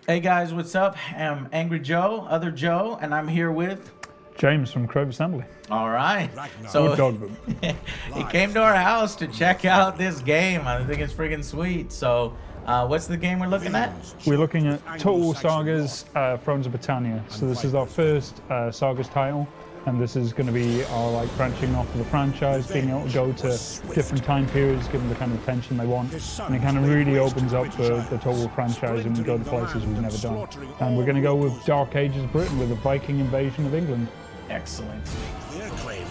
Hey guys, what's up? I'm Angry Joe, other Joe, and I'm here with James from Creative Assembly. All right. So he came to our house to check out this game. I think it's friggin' sweet. So what's the game we're looking at? We're looking at Total War Sagas, Thrones of Britannia. So this is our first Sagas title, and this is going to be our branching off of the franchise, being able to go to different time periods, given the kind of attention they want, and it kind of really opens up the Total War franchise, and we go to places we've never done. And we're going to go with Dark Ages Britain with a Viking invasion of England. Excellent. Their claim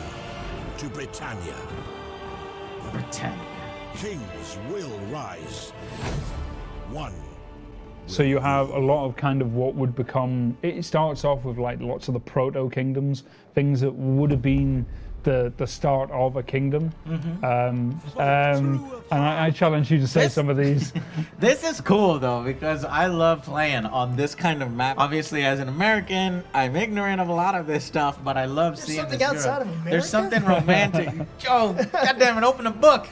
to Britannia. Britannia. Kings will rise. One. So you have a lot of kind of what would become, it starts off with lots of the proto-kingdoms, things that would have been the start of a kingdom. And I challenge you to say some of these. This is cool though, because I love playing on this kind of map. Obviously, as an American, I'm ignorant of a lot of this stuff, but I love seeing something this outside of America. There's something romantic. Joe, goddamn it, open a book.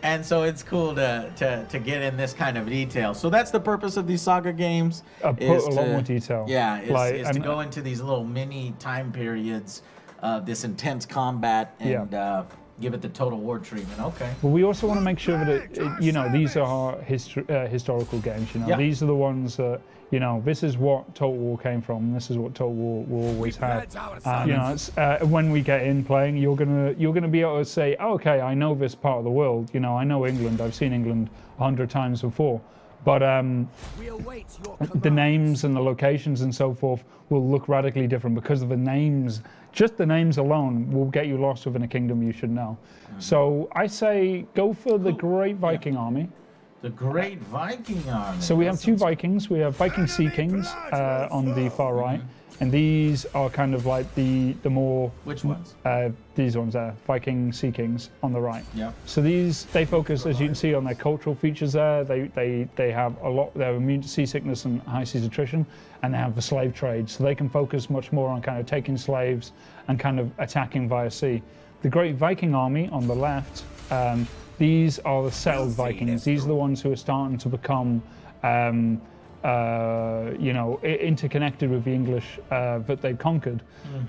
And so it's cool to get in this kind of detail. So that's the purpose of these saga games. Put a lot more detail. Yeah, is to go into these little mini time periods. This intense combat and give it the Total War treatment. Okay. But we also want to make sure that these are historical games. These are the ones that this is what Total War came from. And this is what Total War will always have. When we get in playing, you're gonna be able to say, oh, okay, I know this part of the world. I know England. I've seen England 100 times before. But the names and the locations and so forth will look radically different because of the names. Just the names alone will get you lost within a kingdom you should know. So I say go for the Great Viking Army. The Great Viking Army. So we have two Vikings. We have Viking Sea Kings on the far right. And these are kind of like the more... Which ones? These ones there, Viking Sea Kings on the right. Yeah. So they focus, as you can see, on their cultural features there. They have a lot, they're immune to seasickness and high seas attrition, and they have the slave trade. So they can focus much more on kind of taking slaves and kind of attacking via sea. The Great Viking Army on the left, these are the settled Vikings. These are the ones who are starting to become interconnected with the English that they've conquered.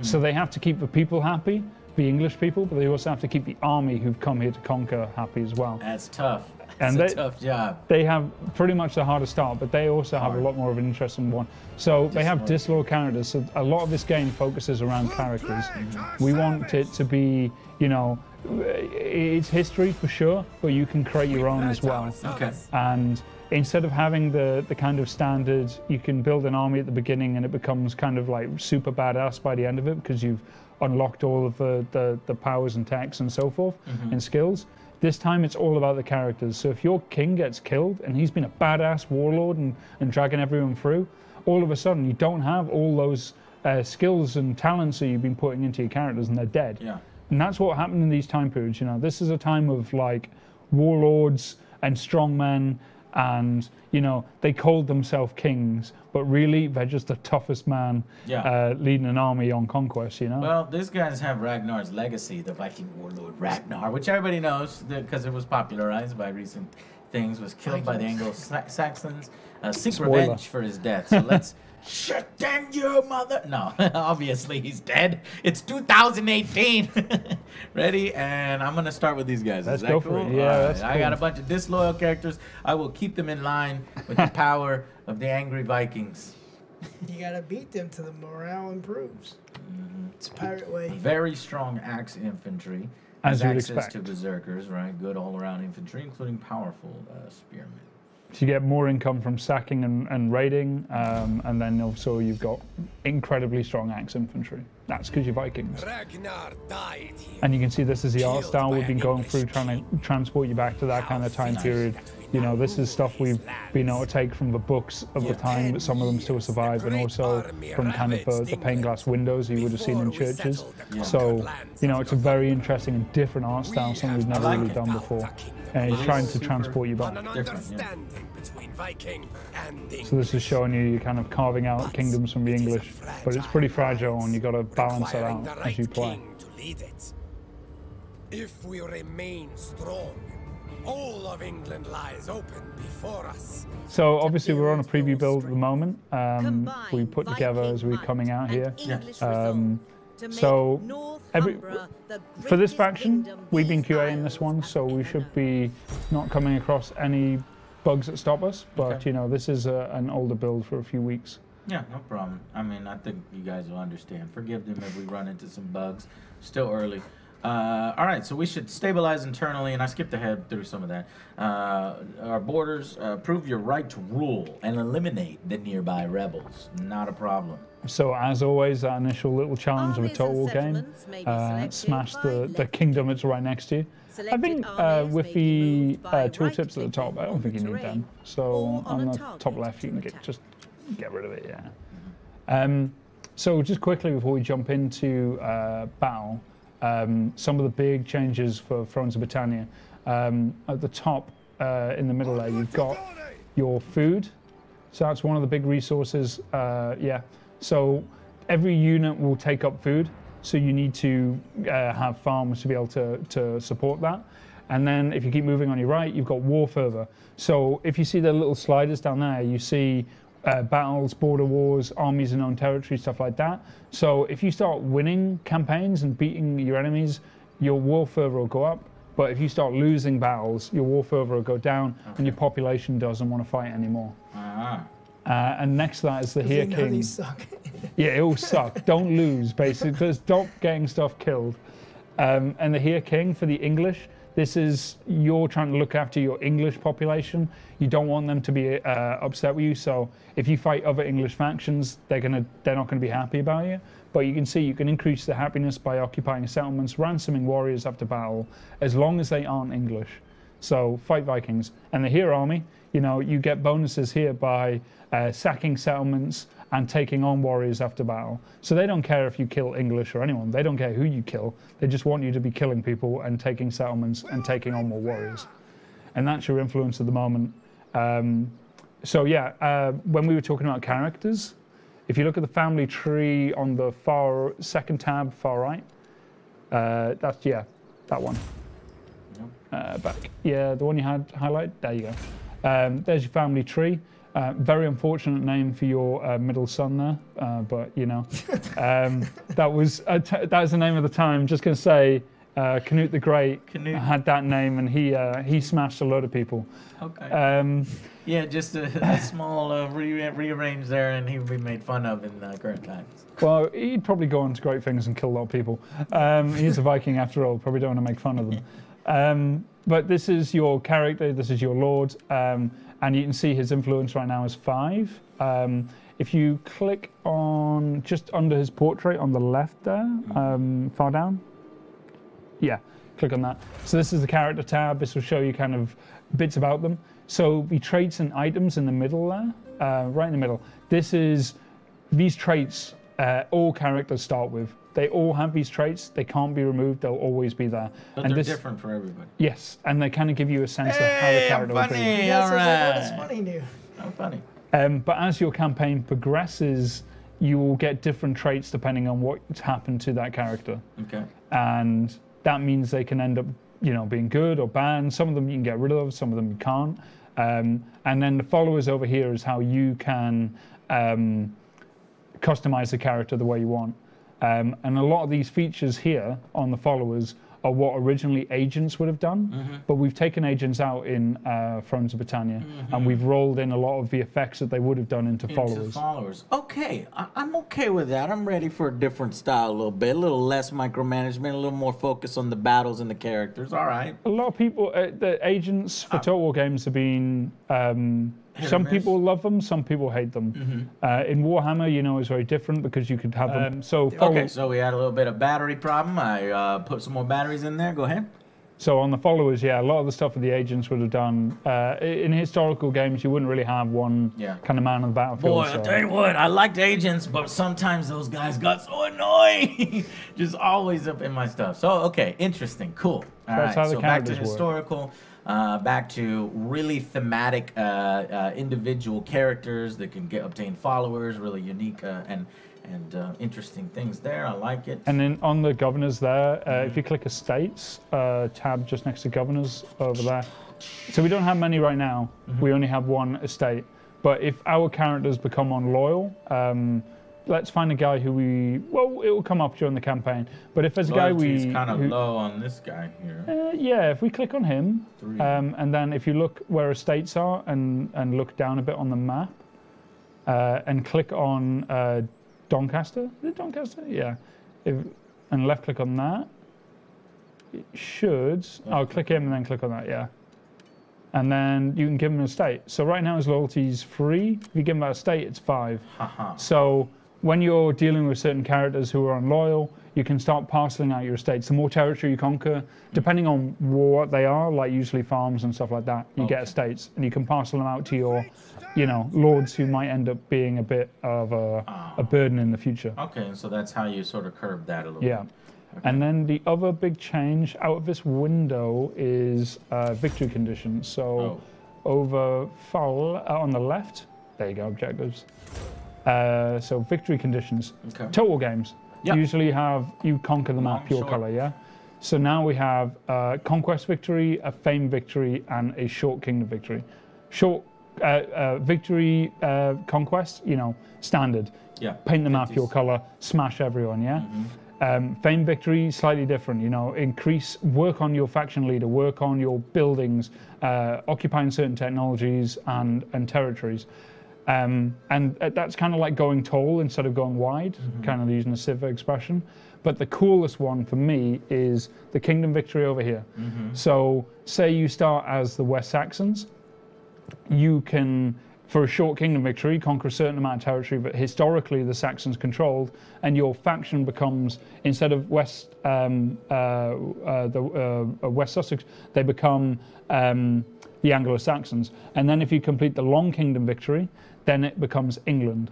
So they have to keep the people happy, the English people, but they also have to keep the army who've come here to conquer happy as well. That's tough. That's a tough job. They have pretty much the hardest start, but they also have a lot more of an interesting one. So they have disloyal characters. So a lot of this game focuses around characters. We want it to be, it's history for sure, but you can create your own as well. Okay. And instead of having the kind of standard, you can build an army at the beginning and it becomes kind of like super badass by the end of it because you've unlocked all of the powers and techs and so forth and skills. This time it's all about the characters. So if your king gets killed and he's been a badass warlord and dragging everyone through, all of a sudden you don't have all those skills and talents that you've been putting into your characters and they're dead. Yeah. And that's what happened in these time periods. This is a time of warlords and strongmen, and they called themselves kings, but really they're just the toughest man leading an army on conquest. Well, these guys have Ragnar's legacy, the Viking warlord Ragnar, which everybody knows because it was popularized by recent things. Was killed by the Anglo-Saxons. Seek revenge for his death. So let's shut down your mother. No, obviously he's dead. It's 2018. Ready? And I'm gonna start with these guys. Let's Is that go cool? for it. Yeah, that's I got a bunch of disloyal characters. I will keep them in line with the power of the angry Vikings. You gotta beat them till the morale improves. It's a pirate way. Very strong axe infantry. As Has you'd access expect. to berserkers, right? Good all-around infantry, including powerful spearmen. So you get more income from sacking and raiding, and then also you've got incredibly strong axe infantry. That's because you're Vikings. And you can see this is the art style we've been going through, trying to transport you back to that kind of time period. This is stuff we've been able to take from the books of the time, but some of them still survive, and also from kind of the pane glass windows you would have seen in churches. So, it's a very interesting and different art style, something we've never really done before. And it's trying to transport you back. So this is showing you kind of carving out kingdoms from the English, but it's pretty fragile and you've got to balance that out as you play. If we remain strong, whole of England lies open before us. So obviously we're on a preview build at the moment. We put together as we're coming out here. So for this faction, we've been QAing this one, so we should be not coming across any bugs that stop us. But you know, this is an older build for a few weeks. Yeah, no problem. I mean, I think you guys will understand. Forgive them if we run into some bugs. Still early. All right, so we should stabilize internally, and I skipped ahead through some of that. Our borders, prove your right to rule and eliminate the nearby rebels. Not a problem. So as always, that initial little challenge of a Total War game, smash the kingdom that's right next to you. I think with the tooltips at the top, I don't think you need them. So on the top left, you can get rid of it, yeah. So just quickly before we jump into battle, some of the big changes for Thrones of Britannia. At the top, in the middle there, you've got your food. So that's one of the big resources, yeah. So every unit will take up food. So you need to have farms to be able to support that. And then if you keep moving on your right, you've got war fervor. So if you see the little sliders down there, you see battles, border wars, armies in own territory, stuff like that. So if you start winning campaigns and beating your enemies, your war fervor will go up. But if you start losing battles, your war fervor will go down, and your population doesn't want to fight anymore. And next to that is the Here King. These suck. Yeah, it will suck. Don't lose, basically. Just stop getting stuff killed. And the Here King for the English. This is, you're trying to look after your English population. You don't want them to be upset with you. So if you fight other English factions, they're not going to be happy about you. But you can see you can increase the happiness by occupying settlements, ransoming warriors after battle, as long as they aren't English. So fight Vikings. And the Here Army, you know, you get bonuses here by sacking settlements and taking on warriors after battle. So they don't care if you kill English or anyone. They don't care who you kill. They just want you to be killing people and taking settlements and taking on more warriors. And that's your influence at the moment. So yeah, when we were talking about characters, if you look at the family tree on the second tab, far right, that's, yeah, that one. Back. Yeah, the one you had highlighted, there you go. There's your family tree. Very unfortunate name for your middle son there, but you know, that was the name of the time. Just gonna say, Canute the Great had that name, and he smashed a load of people. Okay. Yeah, just a small rearrange there, and he would be made fun of in current times. Well, he'd probably go on to great things and kill a lot of people. He's a Viking after all. Probably don't want to make fun of them. But this is your character. This is your lord. And you can see his influence right now is 5. If you click on just under his portrait on the left there, far down. Yeah, click on that. So this is the character tab. This will show you kind of bits about them. So the traits and items in the middle there, right in the middle. This is these traits all characters start with. They all have these traits. They can't be removed. They'll always be there. But and they're different for everybody. Yes, and they kind of give you a sense of how the character will be. Yes, all right. What does funny do? I'm funny. But as your campaign progresses, you will get different traits depending on what's happened to that character. Okay. And that means they can end up, you know, being good or bad. Some of them you can get rid of. Some of them you can't. And then the followers over here is how you can customize the character the way you want. And a lot of these features here on the followers are what originally agents would have done, but we've taken agents out in Thrones of Britannia, and we've rolled in a lot of the effects that they would have done into followers. Okay, I'm okay with that. I'm ready for a different style a little bit, a little less micromanagement, a little more focus on the battles and the characers. All right. A lot of people, the agents for Total War games have been, some people love them, some people hate them. In Warhammer, you know, it's very different because you could have them. Okay, so we had a little bit of battery problem. I put some more batteries in there. Go ahead. So on the followers, yeah, a lot of the stuff that the agents would have done. In historical games, you wouldn't really have one kind of man on the battlefield. Boy, I'll tell you what, I liked agents, but sometimes those guys got so annoying. Just always up in my stuff. So, okay, interesting, cool. All right, so back to historical. Back to really thematic individual characters that can obtain followers, really unique and interesting things there. I like it. And then on the governors there, if you click estates, tab just next to governors over there, So we don't have many right now. We only have one estate. But if our characters become unloyal, let's find a guy who well, it will come up during the campaign. But if there's a guy Loyalty's kind of low on this guy here. Yeah, if we click on him, and then if you look where estates are and look down a bit on the map, and click on Doncaster. Is it Doncaster? Yeah. And left click on that. It should. I'll click him and then click on that. Yeah. And then you can give him an estate. So right now his loyalty's 3. If you give him that estate, it's 5. So when you're dealing with certain characters who are unloyal, you can start parceling out your estates. The more territory you conquer, depending on what they are, like usually farms and stuff like that, you get estates, and you can parcel them out to your, lords who might end up being a bit of a burden in the future. Okay, and so that's how you sort of curb that a little bit. Okay. And then the other big change out of this window is victory conditions. So over on the left, there you go, objectives. So victory conditions. Total games. Usually you conquer the map your color, yeah? So now we have conquest victory, a fame victory, and a short kingdom victory. Short victory conquest, standard. Yeah. Paint the map your color, smash everyone, yeah? Fame victory, slightly different, work on your faction leader, work on your buildings, occupying certain technologies and territories. And that's kind of like going tall instead of going wide, kind of using a Civ expression. But the coolest one for me is the kingdom victory over here. So say you start as the West Saxons, you can, for a short kingdom victory, conquer a certain amount of territory, but historically the Saxons controlled, and your faction becomes, instead of West Sussex, they become the Anglo-Saxons. And then if you complete the long kingdom victory, then it becomes England.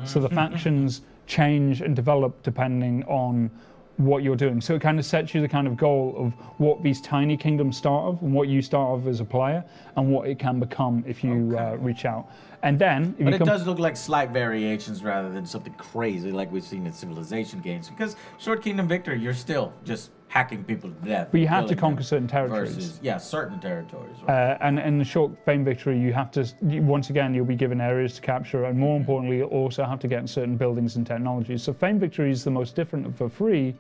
So the factions change and develop depending on what you're doing. So it kind of sets you the kind of goal of what these tiny kingdoms start of and what you start of as a player and what it can become if you reach out. And then... But it does look like slight variations rather than something crazy like we've seen in Civilization games. Because short kingdom victory, you're still just hacking people to death. But you have to conquer certain territories. Versus, certain territories. Right? And in the short fame victory, you have to, once again, you'll be given areas to capture, and more importantly, you also have to get certain buildings and technologies. So fame victory is the most different for free,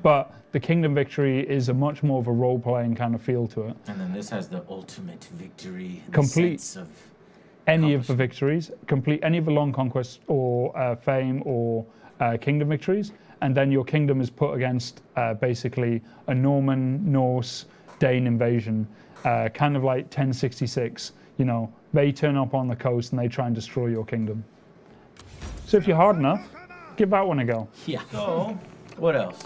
but the kingdom victory is a much more of a role-playing kind of feel to it. And then this has the ultimate victory. Complete any of the victories, complete any of the long conquests or fame or kingdom victories, and then your kingdom is put against basically a Norman, Norse, Dane invasion, kind of like 1066. They turn up on the coast and they try and destroy your kingdom. So if you're hard enough, give that one a go. Yeah. So, what else?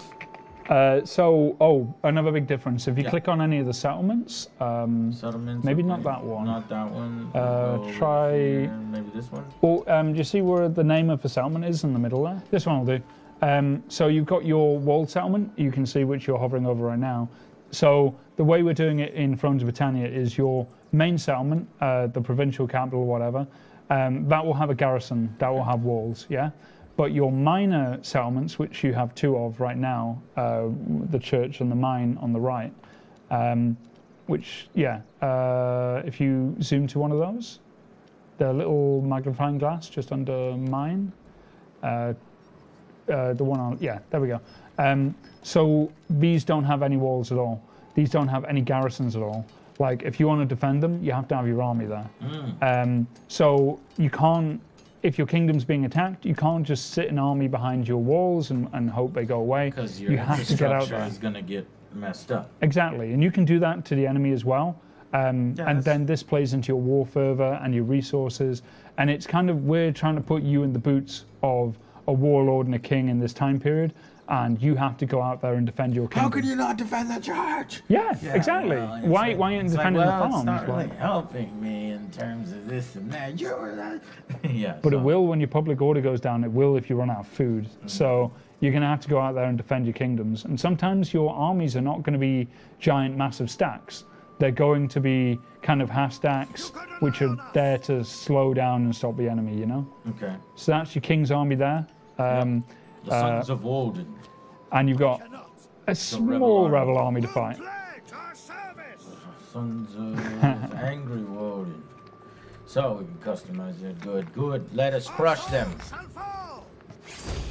Another big difference. If you click on any of the settlements, maybe not that one. Not that one. Try maybe this one. Or do you see where the name of the settlement is in the middle there? This one will do. So you've got your walled settlement. You can see which you're hovering over right now. So the way we're doing it in Thrones of Britannia is your main settlement, the provincial capital or whatever, that will have a garrison, that will have walls, yeah? But your minor settlements, which you have 2 of right now, the church and the mine on the right, if you zoom to one of those, the little magnifying glass just under mine, the one on, there we go. So these don't have any walls at all. These don't have any garrisons at all. Like, if you want to defend them, you have to have your army there. So you can't, if your kingdom's being attacked, you can't just sit an army behind your walls and hope they go away. Because your you have to get out there. Is going to get messed up. Exactly, and you can do that to the enemy as well. And then this plays into your war fervor and your resources. And it's kind of, we're trying to put you in the boots of a warlord and a king in this time period. And you have to go out there and defend your kingdom. How can you not defend the church? Yeah, exactly. Well, why aren't you defending the farms? It's not really helping me in terms of this and that. You're that. But it will when your public order goes down. It will if you run out of food. So you're going to have to go out there and defend your kingdoms. And sometimes your armies are not going to be giant, massive stacks. They're going to be kind of half stacks, which are there to slow down and stop the enemy, Okay. So that's your king's army there. The Sons of Woden. And you've got a small rebel army to fight. Sons of Angry Warden. So we can customize it. Good, good. Let us crush them.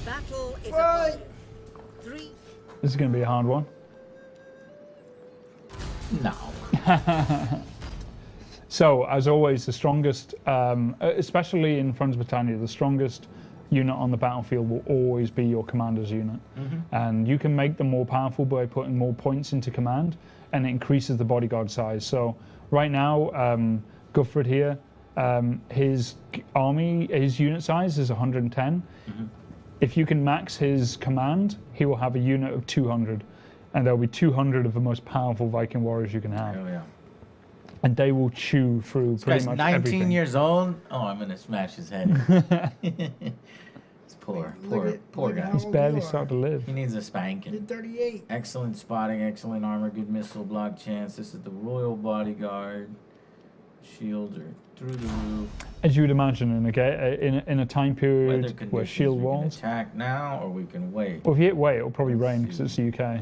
Battle is upon. 3. This is going to be a hard one. No. So, as always, the strongest, especially in Friends Britannia, the strongest unit on the battlefield will always be your commander's unit. And you can make them more powerful by putting more points into command, and it increases the bodyguard size. So, right now, Guthred here, his army, his unit size is 110. If you can max his command, he will have a unit of 200. And there'll be 200 of the most powerful Viking warriors you can have. Oh, yeah. And they will chew through This pretty guy's much 19 everything. years old. Oh, I'm going to smash his head. It's poor guy. He's barely started to live. He needs a spanking. Did 38. Excellent spotting, excellent armor, good missile block chance. This is the Royal Bodyguard. Shields are through the roof. As you would imagine, in a time period where shield walls. Attack now, or we can wait. Well, if you hit wait, it'll probably rain because it's the UK.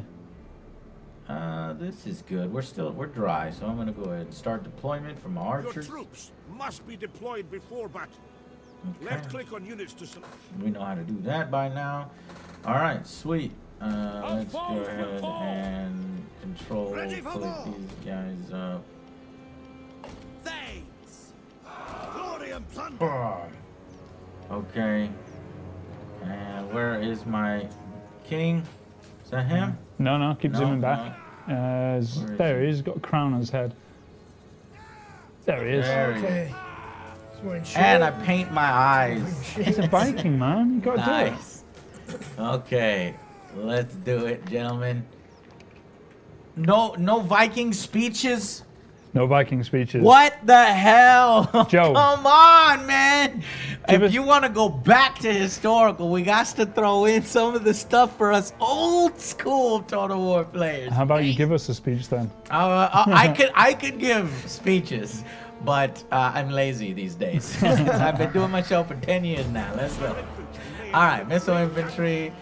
This is good. We're dry, so I'm gonna go ahead and start deployment from archers. Your troops must be deployed before battle. Okay. Left click on units to select. We know how to do that by now. All right, sweet. Let's go ahead and control click these guys up. Thanks. Glory and plunder. Okay. And where is my king? Is that him? No, keep zooming back. There he is. He's got a crown on his head. There he is. There and I paint my eyes. He's a Viking, man. You got to do it. Okay, let's do it, gentlemen. No Viking speeches. No Viking speeches. What the hell? Joe. Come on, man. If you want to go back to historical, we got to throw in some of the stuff for us old school Total War players. How about you give us a speech then? I could give speeches, but I'm lazy these days. I've been doing my show for 10 years now. Let's go. All right, missile infantry.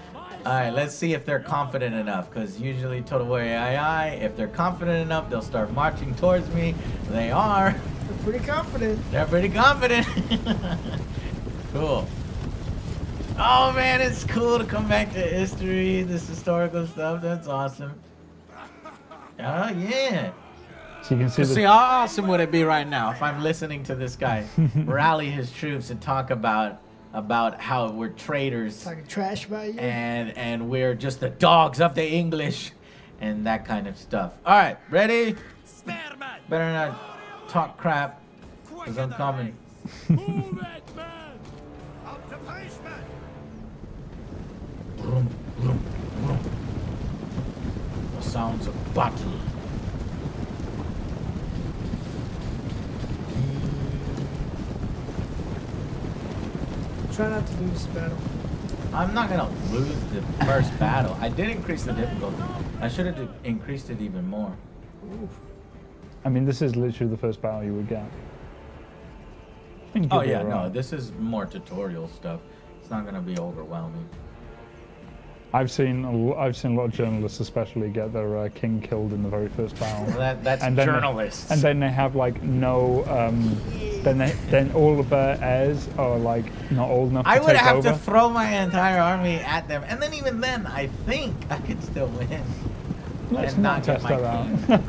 All right, let's see if they're confident enough, because usually Total War AI, if they're confident enough, they'll start marching towards me. They are. They're pretty confident. They're pretty confident. Cool. Oh, man, it's cool to come back to history, this historical stuff. That's awesome. Oh, yeah. So you can see, See how awesome would it be right now if I'm listening to this guy rally his troops and talk about how we're traitors. Talking trash about you. And we're just the dogs of the English and that kind of stuff. All right, ready? Better not talk crap, because I'm coming. Move it, man. Up to pace, man. Vroom, vroom, vroom. The sounds of battle. Try not to lose the battle. I'm not gonna lose the first battle. I did increase the difficulty. I should have increased it even more. Oof. I mean, this is literally the first battle you would get. Oh yeah, no, this is more tutorial stuff. It's not gonna be overwhelming. I've seen a lot of journalists, especially, get their king killed in the very first battle. Well, that's and journalists. And then they have like no. Then all of their heirs are like not old enough to take over. I would have to throw my entire army at them, and then even then, I think I could still win. Let's and not get test my that king.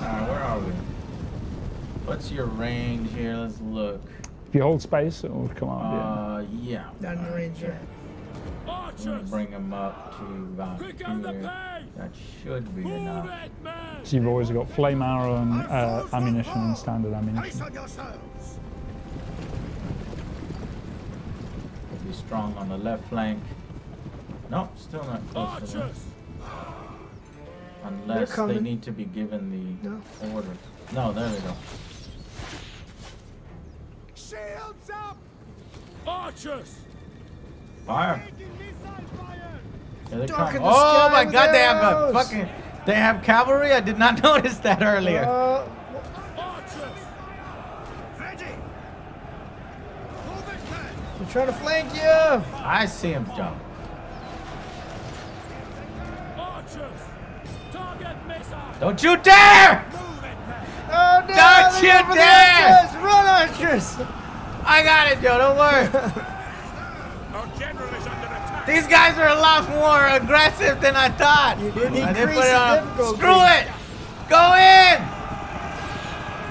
out. Where are we? What's your range here? Let's look. If you hold space, it will come out. Yeah. Not in the range yet. I'm gonna bring them up to about here. That should be enough. So you've always got flame arrow and ammunition and standard ammunition. Be strong on the left flank. Nope, still not close enough. Unless they need to be given the order. No, there we go. Shields up! Archers! Fire! Here they come. Dark in the Oh sky my with God! They have a arrows. fucking. They have cavalry. I did not notice that earlier. Archers! Ready! Move it, man! They're trying to flank you. I see him jump. Archers! Target missile! Don't you dare! Move it, man! Oh down. Don't you dare! Run, Archers! I got it, Joe. Don't worry. Our general is under attack. These guys are a lot more aggressive than I thought. You didn't I didn't increase put it the on. difficulty. Screw it. Go in.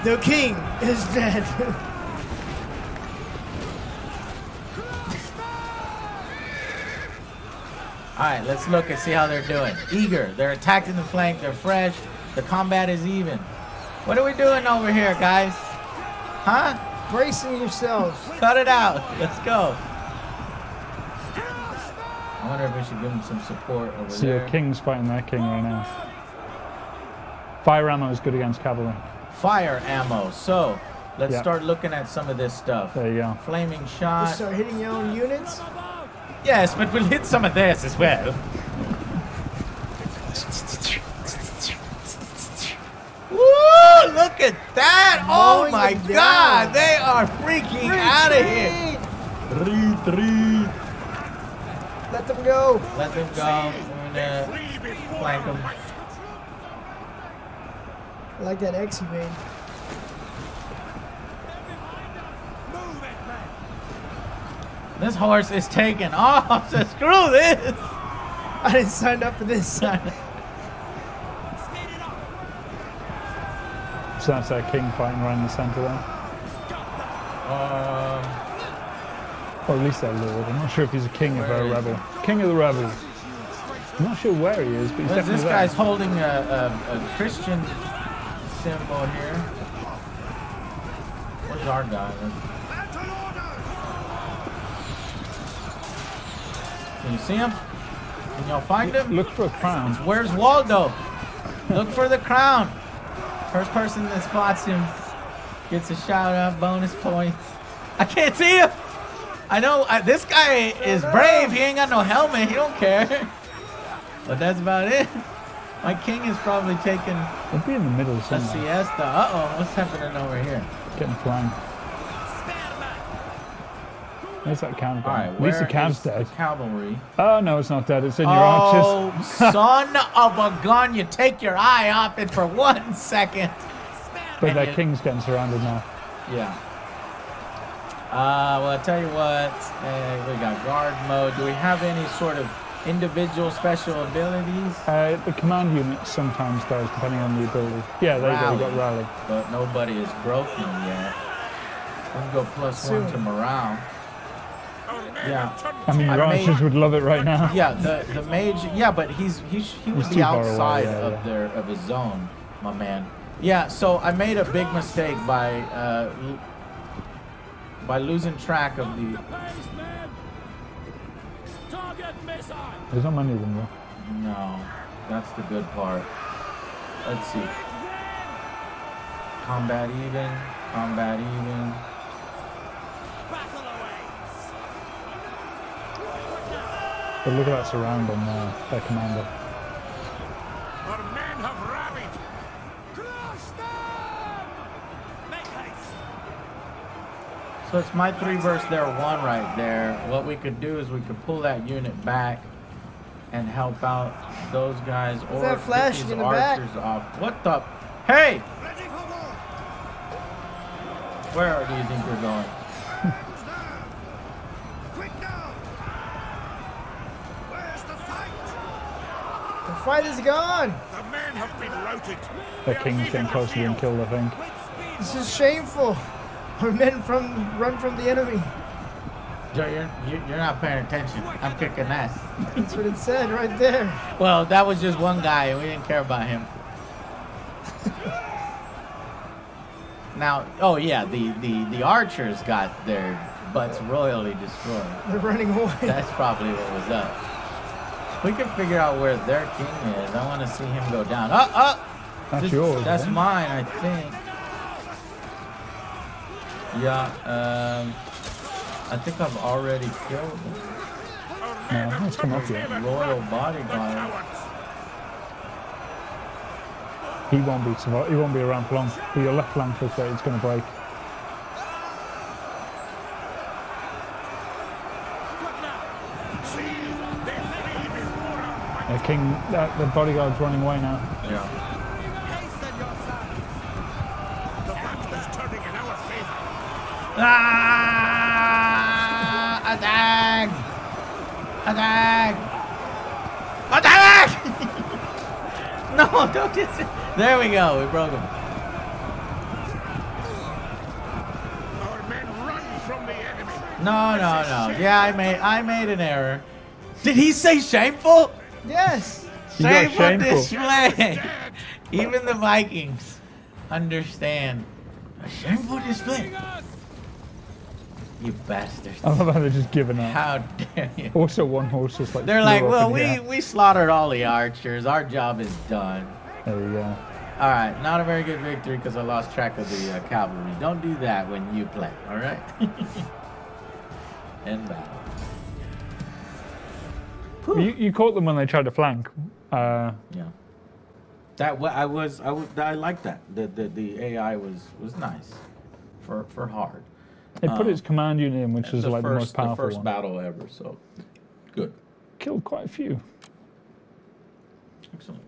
The king is dead. All right, let's look and see how they're doing. Eager. They're attacking the flank. They're fresh. The combat is even. What are we doing over here, guys? Huh? Bracing yourselves. Cut it out. Let's go. I wonder if we should give him some support over See, there. your king's fighting that king right now. Fire ammo is good against cavalry. Fire ammo. So, let's Yeah. start looking at some of this stuff. There you go. Flaming You shot. start hitting your own units. Yes, but we'll hit some of this as well. Woo! Look at that! Oh Mowing my them God! down. They are freaking out of here. Retreat. Let them go. Let them go. We're gonna flank them. I like that X you made. This horse is taken off, so screw this. I didn't sign up for this. So that's that king fighting right in the center there. Or at least that lord. I'm not sure if he's a king or a rebel. King of the rebels. I'm not sure where he is, but he's definitely This there. guy's holding a Christian symbol here. Where's our guy? Can you see him? Can y'all find him? Look for a crown. Where's Waldo? Look for the crown. First person that spots him gets a shout out, bonus points. I can't see him. I know this guy is brave. He ain't got no helmet. He don't care. But that's about it. My king is probably taking He'll be in the middle a somewhere. siesta. Uh-oh, what's happening over here? Getting flanked. Where's that camp? All right, At least the where camp's is dead. the cavalry? Oh no, it's not dead. It's in your archers. Oh, son of a gun! You take your eye off it for 1 second. But that king's getting surrounded now. Yeah. Well, I'll tell you what. We got guard mode. Do we have any sort of individual special abilities? The command unit sometimes does, depending on the ability. Yeah, there you go. We got rally. But nobody is broken yet. We can go +1 to morale. Yeah. I mean, your I made- archers would love it right now. Yeah, the mage. Yeah, but he would too be far away, outside yeah. of his zone, my man. Yeah. So I made a big mistake by losing track of the. Target missile. There's not many of them though. No, that's the good part. Let's see. Combat even. Combat even. Battle awaits. But look at that surround on their commander. Our men have rallied. Crush them. Make haste. So it's my 3 versus their 1 right there. What we could do is we could pull that unit back and help out those guys, or that get flashing these in the back? archers off. What the? Hey! Ready for war. Where do you think you're going? Quick now. Where's the fight? The fight is gone. The men have been routed. Their king's getting close to being killed, I think. This is shameful. Our men run from the enemy. Joe, you're not paying attention. I'm kicking ass. That's what it said right there. Well, that was just one guy, and we didn't care about him. Now, oh yeah, the archers got their butts royally destroyed. They're running away. That's probably what was up. We can figure out where their king is. I want to see him go down. Oh! That's This- yours. That's I think. mine, I think. Yeah, I think I've already killed No, it's come up yet. the royal bodyguard. He won't be He won't be around for long. But your left flank looks like it's going to break. The king, the bodyguard's running away now. Yeah. The Ah! Attack! Attack! Attack! No, don't get it. There we go. We broke him. Our men run from the enemy. No. Yeah, I made an error. Did he say shameful? Yes. You got Shameful shameful. display. Even the Vikings understand a shameful display. You bastards. I love how they're just giving up. How dare you? Also, one horse just like. They're flew like, up well, in the air. we slaughtered all the archers. Our job is done. There you go. All right, not a very good victory because I lost track of the cavalry. Don't do that when you play, all right? End battle. You caught them when they tried to flank. Yeah. I like that. The AI was nice for hard. It put its command unit in, which is like the most powerful the first one. battle ever. So good. Killed quite a few. Excellent.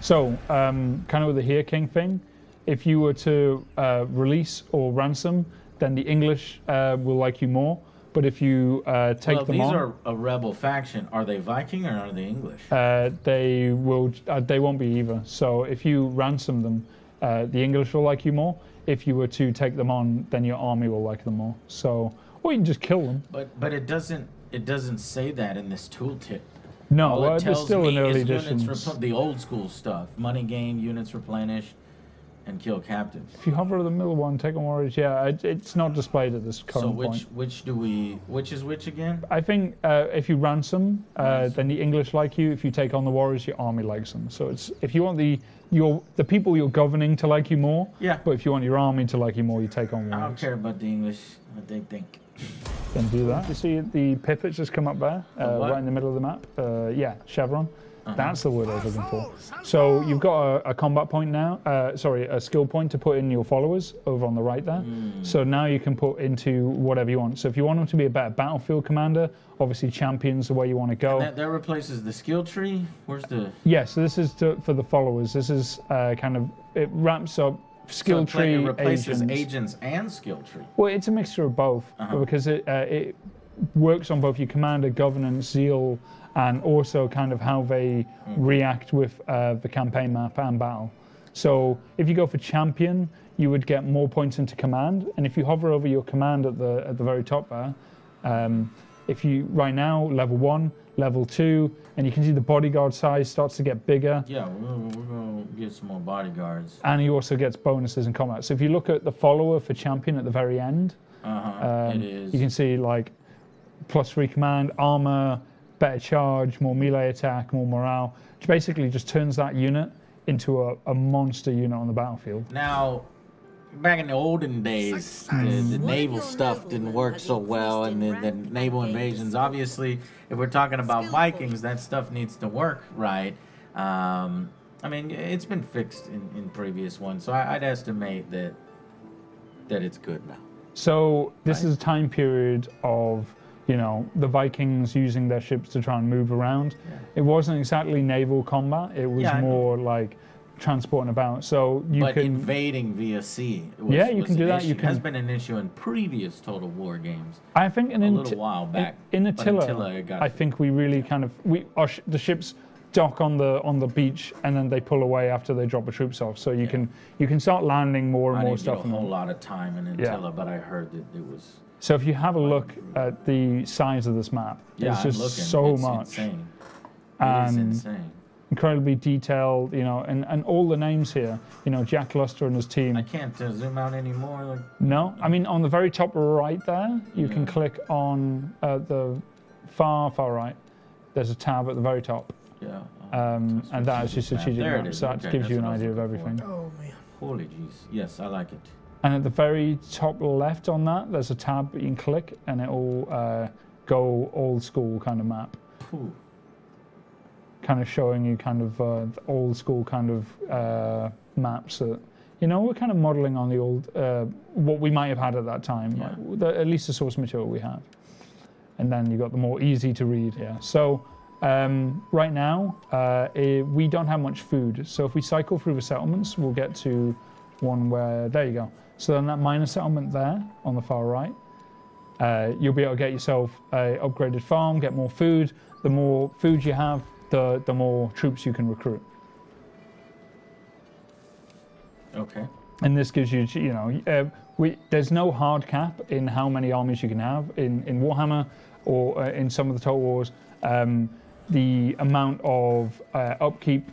So, kind of with the Here King thing, if you were to release or ransom, then the English will like you more. But if you take them on, these are a rebel faction. Are they Viking or are they English? they won't be either. So if you ransom them, the English will like you more. If you were to take them on, then your army will like them more. So, or you can just kill them. But it doesn't say that in this tooltip. No, All it they're tells still me in early is editions. the old school stuff: money gained, units replenished, and kill captives. If you hover the middle one, take on warriors. Yeah, it's not displayed at this current point. which is which again? I think if you ransom, then the English like you. If you take on the warriors, your army likes them. So it's if you want the people you're governing to like you more. Yeah. But if you want your army to like you more, you take on warriors. I don't care about the English, what they think. Then do that. You see the pivot just come up there, right in the middle of the map. Yeah, chevron. That's the word I was looking for. So you've got a combat point now. Sorry, a skill point to put in your followers over on the right there. So now you can put into whatever you want. So if you want them to be a better battlefield commander, obviously champion's the way you want to go. That replaces the skill tree. Where's the? Yeah, so this is for the followers. This is kind of, it ramps up skill tree, It replaces agents. agents and skill tree. Well, it's a mixture of both because it works on both your commander, governance, zeal, and also kind of how they react with the campaign map and battle. So if you go for champion, you would get more points into command, and if you hover over your command at the very top there, if you right now level 1, level 2, and you can see the bodyguard size starts to get bigger. Yeah, we're gonna get some more bodyguards. And he also gets bonuses in combat. So if you look at the follower for champion at the very end, It is. you can see like +3 command, armor, better charge, more melee attack, more morale, which basically just turns that unit into a monster unit on the battlefield. Now, back in the olden days, the naval stuff didn't work so well, and the naval invasions. Obviously, if we're talking about Vikings, that stuff needs to work right. I mean, it's been fixed in previous ones, so I'd estimate that it's good now. So this is a time period of, you know, the Vikings using their ships to try and move around. Yeah. It wasn't exactly naval combat. It was more like transporting about. So you can invading via sea. You can do that. Issue. You can. Has been an issue in previous Total War games. I think a little while back. In but Attila, I think we really kind of the ships dock on the beach and then they pull away after they drop the troops off. So you can start landing more and more stuff. I didn't get a whole lot of time in Attila, but I heard that it was. So if you have a look at the size of this map, it's just so much. Insane. And it is insane. Incredibly detailed, you know, and all the names here, you know, Jack Luster and his team. I can't zoom out anymore. No, I mean on the very top right there, you can click on the far right. There's a tab at the very top. Yeah. And that is your strategic map. So that gives you an idea of everything. Oh man. Holy jeez. Yes, I like it. And at the very top left on that, there's a tab that you can click, and it will go old school kind of map. Ooh. Kind of showing you kind of the old school kind of maps that, you know, we're kind of modeling on the old, what we might have had at that time, like at least the source material we have. And then you got the more easy to read here. So right now, we don't have much food. So if we cycle through the settlements, we'll get to one where, there you go. So then that minor settlement there on the far right, you'll be able to get yourself a upgraded farm, get more food. The more food you have, the more troops you can recruit. Okay. And this gives you, there's no hard cap in how many armies you can have in Warhammer or in some of the Total Wars. The amount of upkeep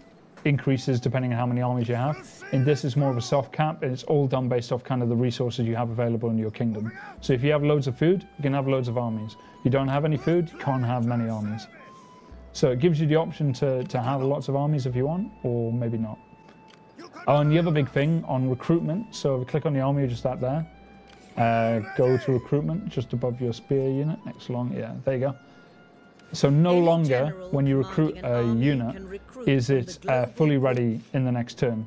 increases depending on how many armies you have. And this is more of a soft cap, and it's all done based off kind of the resources you have available in your kingdom. So if you have loads of food, you can have loads of armies. If you don't have any food, you can't have many armies. So it gives you the option to have lots of armies if you want, or maybe not. Oh, and the other big thing on recruitment, so if you click on the army just that there, go to recruitment just above your spear unit, next along, yeah, there you go. So no longer when you recruit a unit is it fully ready in the next turn.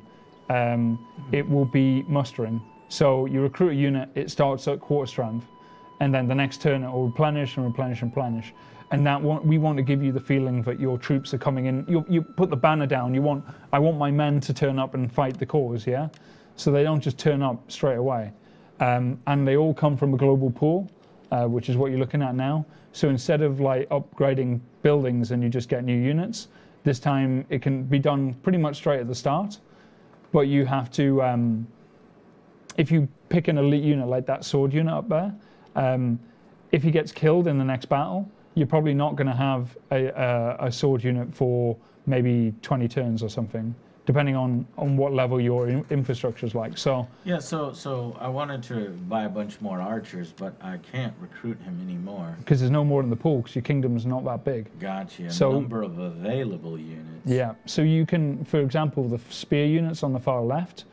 It will be mustering. So you recruit a unit, it starts at quarter strength, and then the next turn it will replenish and replenish and replenish. And we want to give you the feeling that your troops are coming in. You put the banner down. I want my men to turn up and fight the cause, yeah? So they don't just turn up straight away. And they all come from a global pool, which is what you're looking at now. So instead of like upgrading buildings and you just get new units, this time it can be done pretty much straight at the start. But you have to, if you pick an elite unit like that sword unit up there, if he gets killed in the next battle, you're probably not going to have a sword unit for maybe 20 turns or something, depending on what level your infrastructure is like. So yeah, so I wanted to buy a bunch more archers, but I can't recruit him anymore. Because there's no more in the pool, because your kingdom's not that big. Gotcha. So, number of available units. Yeah, so you can, for example, the spear units on the far left,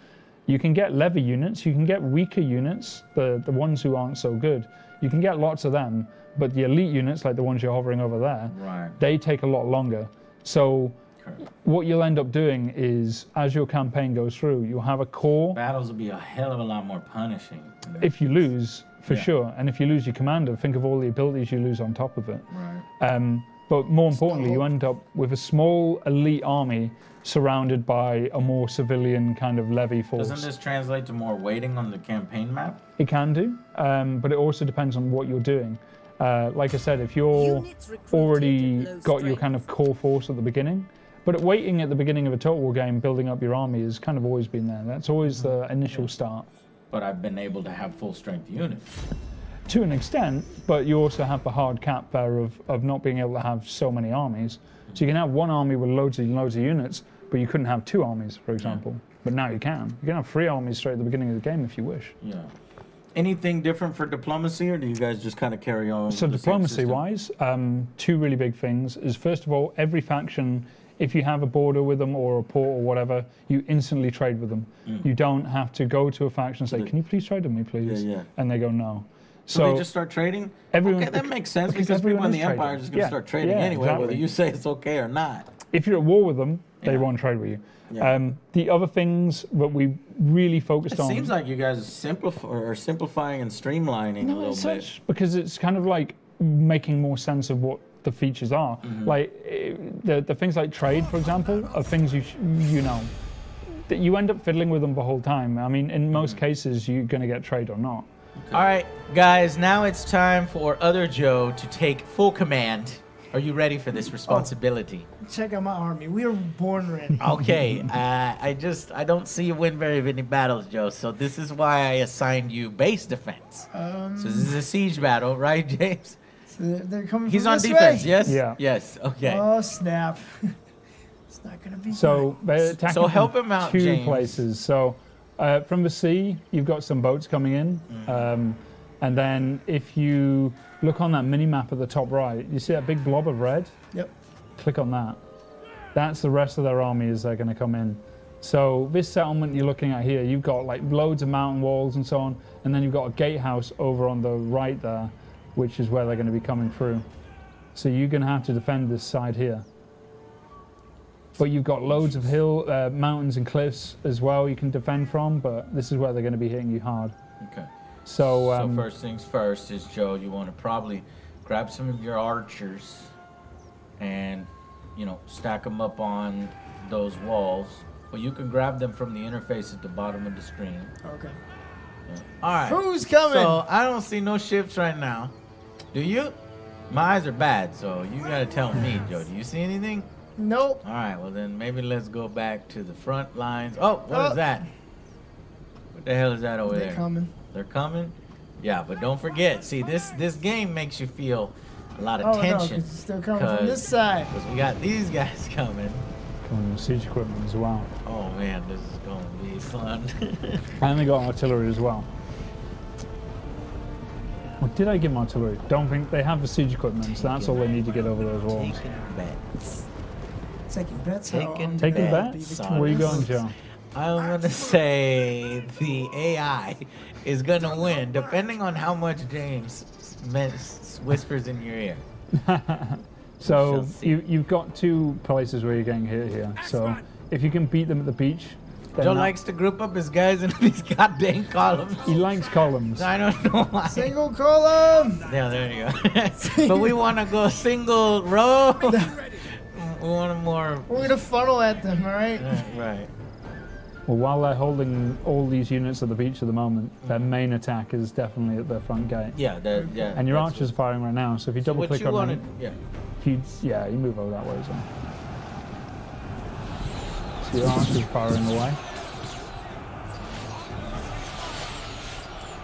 you can get lever units, you can get weaker units, the ones who aren't so good. You can get lots of them. But the elite units, like the ones you're hovering over there, right, they take a lot longer. So what you'll end up doing is, as your campaign goes through, you'll have a core. Battles will be a hell of a lot more punishing. If you lose, for sure. And if you lose your commander, think of all the abilities you lose on top of it. Right. But more importantly, you end up with a small elite army surrounded by a more civilian kind of levy force. Doesn't this translate to more weighting on the campaign map? It can do, but it also depends on what you're doing. Like I said, if you're already got your kind of core force at the beginning, but waiting at the beginning of a Total War game, building up your army has kind of always been there. That's always the initial start. But I've been able to have full strength units. To an extent, but you also have the hard cap there of not being able to have so many armies. So you can have one army with loads of units, but you couldn't have two armies, for example. But now you can. You can have 3 armies straight at the beginning of the game if you wish. Yeah. Anything different for diplomacy, or do you guys just kind of carry on? So diplomacy-wise, 2 really big things is, first of all, every faction, if you have a border with them or a port or whatever, you instantly trade with them. You don't have to go to a faction and say, can you please trade with me, please? Yeah. And they go, no. So they just start trading? Everyone, okay, that makes sense, because people in the Empire are just going to start trading anyway, exactly. whether you say it's okay or not. If you're at war with them, they won't trade with you. Yeah. The other things that we really focused on... It seems like you guys are simplifying and streamlining a little bit. Because it's kind of like making more sense of what the features are. Like the things like trade, for example, are things you know. That you end up fiddling with them the whole time. I mean, in most cases, you're going to get trade or not. Okay. All right, guys, now it's time for Other Joe to take full command. Are you ready for this responsibility? Check out my army. We are born ready. Okay, I don't see you win very many battles, Joe. So this is why I assigned you base defense. So this is a siege battle, right, James? So they're coming. He's from on this defense, way. yes? Yeah. Yes. Okay. Oh snap! It's not gonna be. So they're attacking So help from him out, 2 James. places. So from the sea, you've got some boats coming in. And then if you look on that mini-map at the top right, you see that big blob of red? Yep. Click on that. That's the rest of their army as they're going to come in. So this settlement you're looking at here, you've got like loads of mountain walls and so on, and then you've got a gatehouse over on the right there, which is where they're going to be coming through. So you're going to have to defend this side here. But you've got loads of mountains and cliffs as well you can defend from, but this is where they're going to be hitting you hard. Okay. So first things first is, Joe, you want to probably grab some of your archers and, stack them up on those walls. But you can grab them from the interface at the bottom of the screen. Okay. All right. Who's coming? So I don't see no ships right now. Do you? My eyes are bad, so you gotta tell me, Joe. Do you see anything? Nope. All right. Well, then maybe let's go back to the front lines. Oh, what is that? What the hell is that over there? They're coming. They're coming? Yeah, but don't forget. See, this game makes you feel a lot of tension. No, 'cause it's still coming from this side. Because we got these guys coming. Siege equipment as well. Oh man, this is going to be fun. And they got artillery as well. Or did I give them artillery? Don't think they have the siege equipment, so that's all they need to get over those walls. Taking bets. Taking bets. Taking bets? Where are you going, Joe? I'm gonna say the AI is gonna win, depending on how much James whispers in your ear. So you've got two places where you're getting hit here. So if you can beat them at the beach, then Joe likes to group up his guys in these goddamn columns. He likes columns. I don't know why. Single column. Yeah, there you go. But we want to go single row. We want a more. We're gonna funnel at them, all right? Right. Well, while they're holding all these units at the beach at the moment, their main attack is definitely at their front gate. Yeah, yeah. And your archers are firing right now, so if you double click on them, yeah. You move over that way, so. So your archers firing away.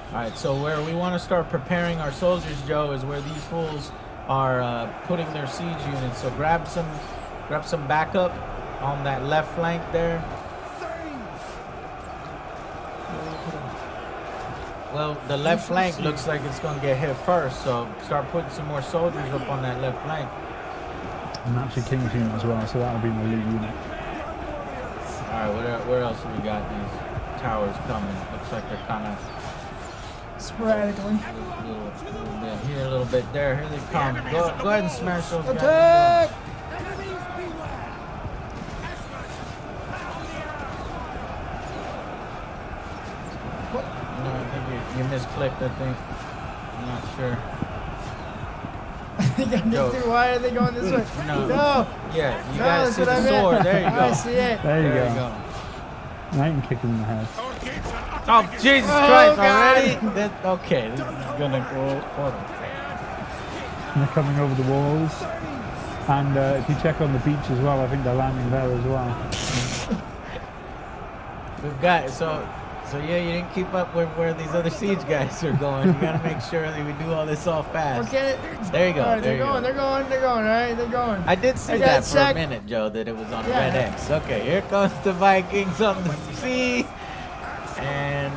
Alright, so where we want to start preparing our soldiers, Joe, is where these fools are putting their siege units. So grab some backup on that left flank there. Well, the left flank looks like it's going to get hit first, so start putting some more soldiers up on that left flank. And that's your King's unit as well, so that'll be an elite unit. Alright, where else have we got these towers coming? Looks like they're kind of sporadically. A little bit here, a little bit there. Here they come. Go ahead and smash those guys. Attack! No, I think you misclicked, I think. I'm not sure. I think I need to. Why are they going this way? No. Yeah, you guys see the sword. There you go. I see it. There you go. Now you can kick him in the head. Oh, Jesus Christ, already? Okay, this is gonna go forward. And they're coming over the walls. And if you check on the beach as well, I think they're landing there as well. We've got so yeah, you didn't keep up with where these other siege guys are going. You gotta make sure that we do all this all fast. Okay. There you go. Right, they're going, all right, they're going. I did see that for a minute, Joe, that it was on red X. Okay, here comes the Vikings on the sea. And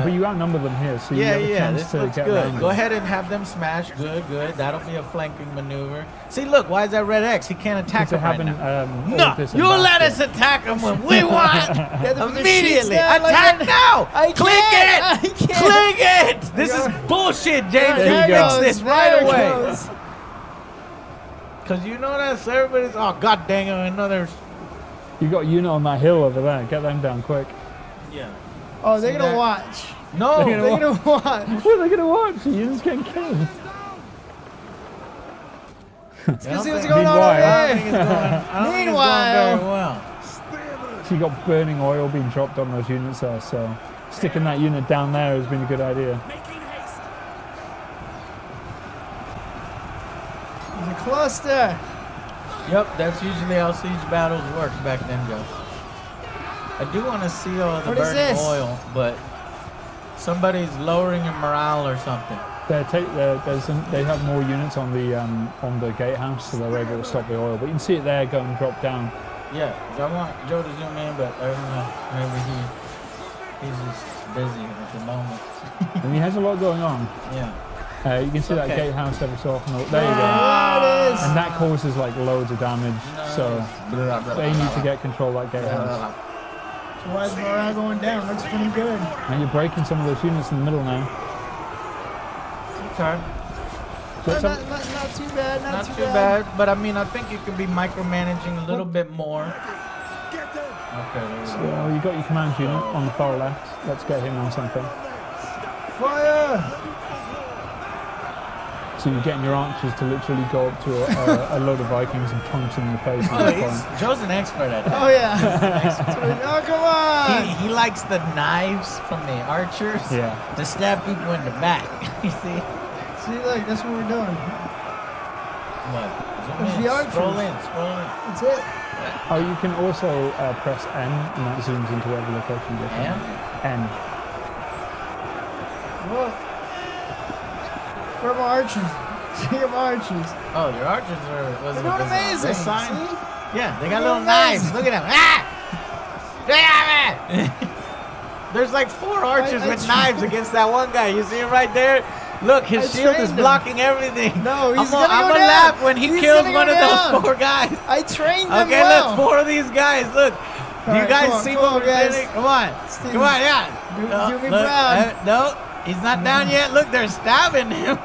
but you outnumber them here, so you have a chance this to looks get good. around Go them. ahead and have them smash. Good. That'll be a flanking maneuver. See, look, why is that red X? He can't attack him right now. No, you let us attack him when we want. Immediately, attack now. Click it. This is bullshit, James. There You you fix go. this There right it away. goes. Cause you know that's everybody's. Oh god dang it! Another. You got a unit on that hill over there. Get them down quick. Yeah. Oh, they're gonna watch. No, They're gonna watch. What are they gonna watch? The unit's getting killed. Let's see what's going on over I don't there. think it's going. I don't think it's going very well. So you got burning oil being dropped on those units there, so sticking that unit down there has been a good idea. There's a cluster. Yep, that's usually how siege battles work back then, Joe. I do want to see all the What is burning this? oil, but somebody's lowering your morale or something. They have more units on the gatehouse, so they're able to stop the oil. But you can see it there go and drop down. Yeah, I want Joe to zoom in, but I don't know. Maybe he's just busy at the moment. And he has a lot going on. Yeah. You can see that gatehouse every so often. There you go. There it is. And that causes like loads of damage, so they need to get control of that gatehouse. So why is morale going down? Looks pretty good. And you're breaking some of those units in the middle now. Okay. So Not too bad. Not too bad, but I mean, I think you could be micromanaging a little bit more. Okay. So you got your command unit on the far left. Let's get him on something. Fire! So you're getting your archers to literally go up to a load of Vikings and punch them in the face. Joe's an expert at that. Oh, yeah. Oh, come on. He likes the knives from the archers to stab people in the back. You see? See, look, that's what we're doing. What? It's the archers. Scroll in. That's it. Oh, you can also press N, and that zooms into whatever location you're in. N. Look. Where are my archers? See my archers. Oh, your archers are... They're doing amazing. See? Yeah, they got They're little knives. Look at them. Ah! Damn it! There's like 4 archers with knives against that one guy. You see him right there? Look, his shield is blocking everything. No, he's I'm gonna laugh when he kills one of those 4 guys. I trained them Okay, well. look, 4 of these guys. Look. Do you guys see what we're doing? Come on. Come on, yeah. Do me proud. No, he's not down yet. Look, they're stabbing him.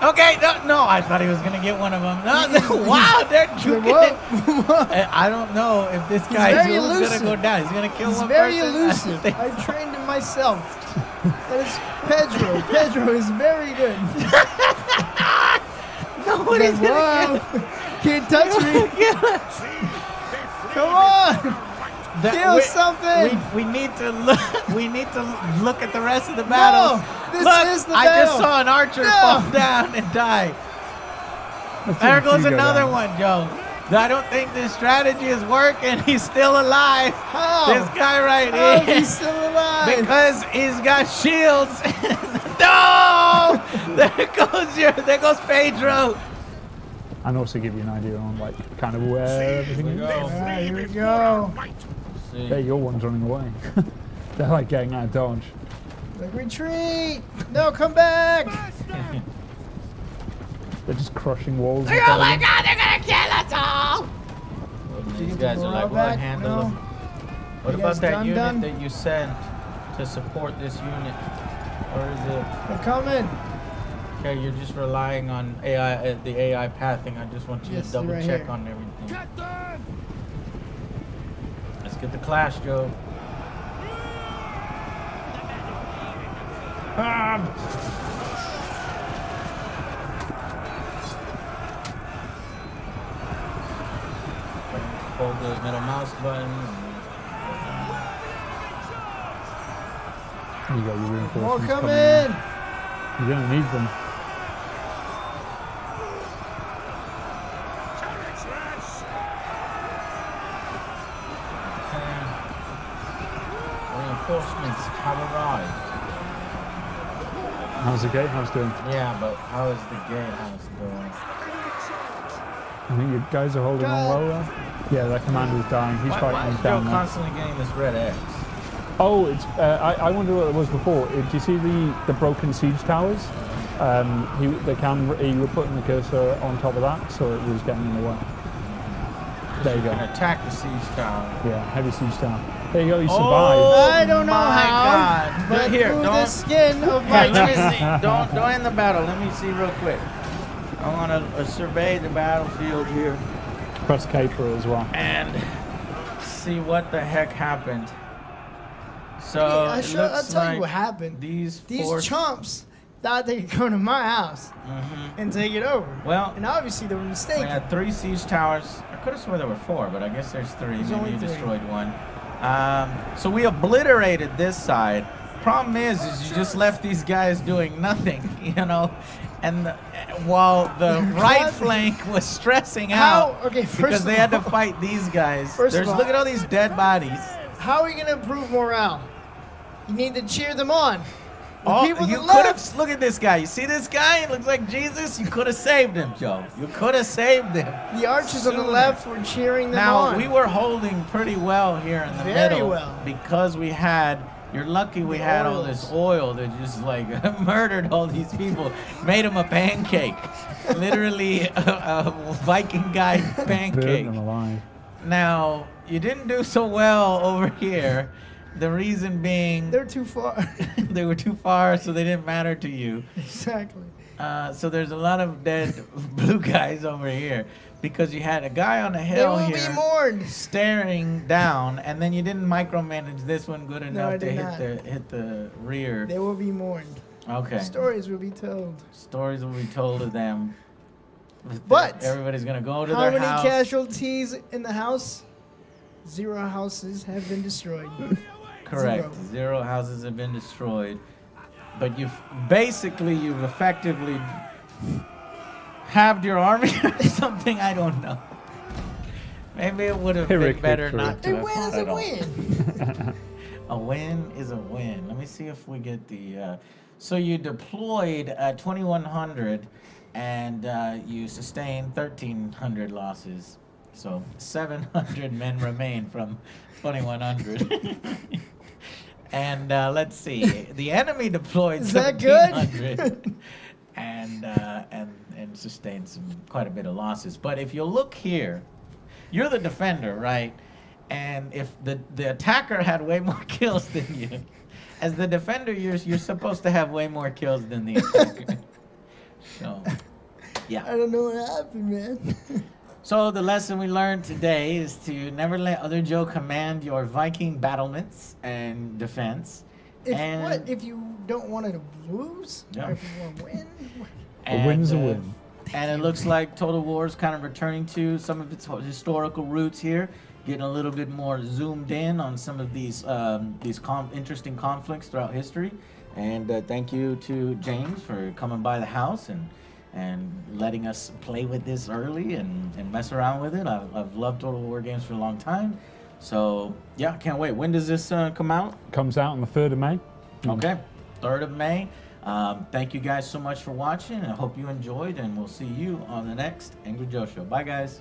Okay, no, I thought he was going to get one of them. No, wow, they're juking it. I don't know if this guy is going to go down. He's going to kill one person. He's very elusive. I trained him myself. That is Pedro. Pedro is very good. Nobody's going to Can't touch me. Come on. Kill something. We need to look. We need to look at the rest of the battle. No, this is the I battle. just saw an archer fall down and die. There goes another one, Joe. I don't think this strategy is working. He's still alive. How? This guy right How here. He's still alive. Because he's got shields. No! There goes Pedro. And also give you an idea on like kind of where everything is. Alright, here we go. There, your one's running away. They're like getting out of dodge. Like, retreat! No, come back! They're just crushing walls. Oh my God, they're gonna kill us all! These guys are like, what? Handle them. What about that unit that you sent to support this unit? Or is it? They're coming. Okay, you're just relying on AI, the AI pathing. I just want you to double check on everything. Let's get the clash, Joe. Hold the middle mouse button. You got your reinforcements More coming coming. in. You're gonna need them. Reinforcements have arrived. How's the gatehouse doing? Yeah, but how is the gatehouse doing? I think you guys are holding on well there. Yeah, that commander's dying. He's fighting is down Joe there. constantly getting this red X? Oh, it's. I wonder what it was before. Do you see the broken siege towers? He was putting the cursor on top of that, so it was getting in the way. There you go. Attack the siege tower. Yeah, heavy siege tower. There you go. You survived. I don't know how. God. But Here, through don't. the skin of my Let me see. Don't end the battle. Let me see real quick. I want to survey the battlefield here Press K for it as well. and see what the heck happened. So I'll it tell looks you like what happened. These chumps thought they could go to my house and take it over. Well, And obviously they were mistaken. we had 3 siege towers. I could have sworn there were 4, but I guess there's 3. There's Maybe only you 3. destroyed one. So we obliterated this side. Problem is you just left these guys doing nothing, you know, and while the right flank was stressing out because they had to fight these guys. Look at all these dead bodies. How are we gonna improve morale? You need to cheer them on. You could have. Look at this guy. You see this guy? He looks like Jesus. You could have saved him, Joe. You could have saved him. The archers on the left were cheering them Now on. we were holding pretty well here in the middle because we had. You're lucky we had all this oil that just like murdered all these people, made them a pancake, literally a Viking guy pancake. Burn them alive. Now you didn't do so well over here. The reason being they're too far. They were too far, so they didn't matter to you. Exactly. So there's a lot of dead blue guys over here because you had a guy on the hill they will here be mourned. staring down, and then you didn't micromanage this one good enough to did not. hit the rear. They will be mourned. Okay. Stories will be told. Stories will be told of them. But everybody's gonna go to how their many house. casualties in the house? 0 houses have been destroyed. Correct. 0 houses have been destroyed. But you've effectively halved your army or something. I don't know. Maybe it would have been better not to. A win is a win. A win is a win. Let me see if we get the. So you deployed 2,100, and you sustained 1,300 losses. So 700 men remain from 2,100. And let's see, the enemy deployed 1,700 and sustained quite a bit of losses. But if you look here, you're the defender, right? And if the attacker had way more kills than you, as the defender, you're supposed to have way more kills than the attacker. So, yeah. I don't know what happened, man. So the lesson we learned today is to never let other Joe command your Viking battlements and defense. If you don't want to lose? Yeah. Or if you want to win? A win's a win. And it looks like Total War is kind of returning to some of its historical roots here, getting a little bit more zoomed in on some of these interesting conflicts throughout history. And thank you to James for coming by the house and letting us play with this early and mess around with it. I've loved Total War games for a long time. So, yeah, can't wait. When does this come out? Comes out on the 3rd of May. Okay, 3rd of May. Thank you guys so much for watching. I hope you enjoyed, and we'll see you on the next Angry Joe Show. Bye, guys.